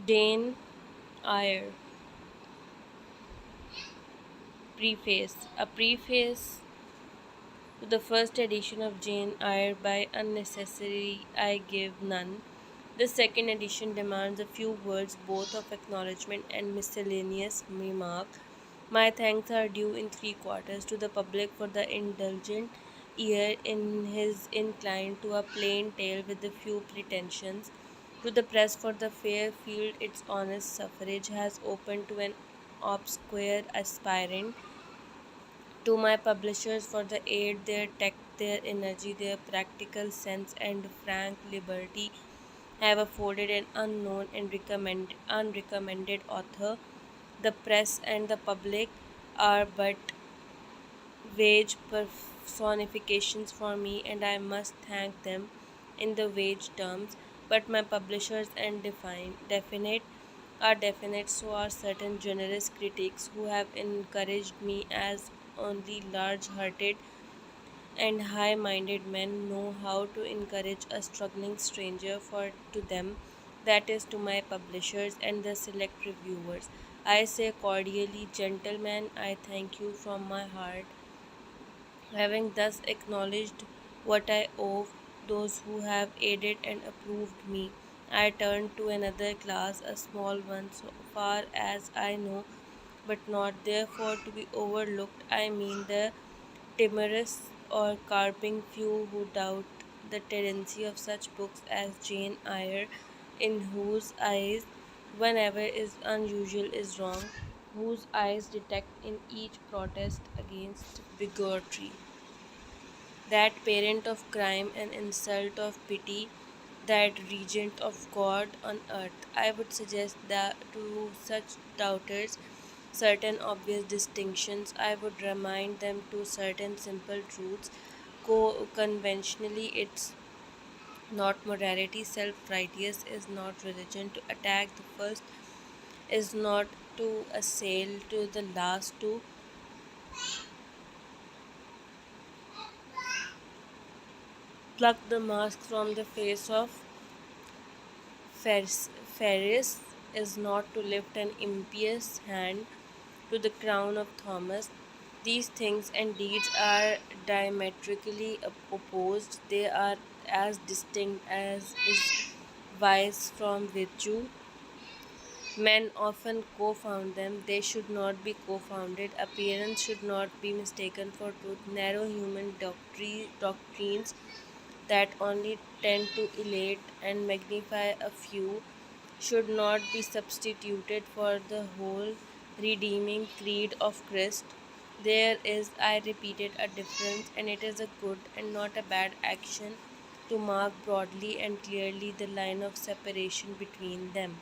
Jane Eyre. Preface. A preface to the first edition of Jane Eyre by unnecessary I give none. The second edition demands a few words both of acknowledgement and miscellaneous remark. My thanks are due in three quarters to the public for the indulgent ear in his inclined to a plain tale with a few pretensions, to the press for the fair field its honest suffrage has opened to an obscure aspirant, to my publishers for the aid their tact, their energy, their practical sense, and frank liberty have afforded an unknown and unrecommended author. The press and the public are but wage personifications for me, and I must thank them in the wage terms. But my publishers and definite are definite, so are certain generous critics who have encouraged me as only large hearted and high minded men know how to encourage a struggling stranger. For to them, that is, to my publishers and the select reviewers, I say cordially, gentlemen, I thank you from my heart. Having thus acknowledged what I owe those who have aided and approved me, I turn to another class, a small one so far as I know, but not therefore to be overlooked. I mean the timorous or carping few who doubt the tendency of such books as Jane Eyre, in whose eyes whenever is unusual is wrong, whose eyes detect in each protest against bigotry that parent of crime and insult of pity, that regent of God on earth. I would suggest that to such doubters certain obvious distinctions. I would remind them to certain simple truths. Conventionally, it's not morality, self righteous is not religion. To attack the first is not to assail to the last, to pluck the mask from the face of Ferris is not to lift an impious hand to the crown of Thomas. These things and deeds are diametrically opposed. They are as distinct as is vice from virtue. Men often co-found them. They should not be co-founded. Appearance should not be mistaken for truth. Narrow human doctrines that only tend to elate and magnify a few should not be substituted for the whole redeeming creed of Christ. There is, I repeated, a difference, and it is a good and not a bad action to mark broadly and clearly the line of separation between them.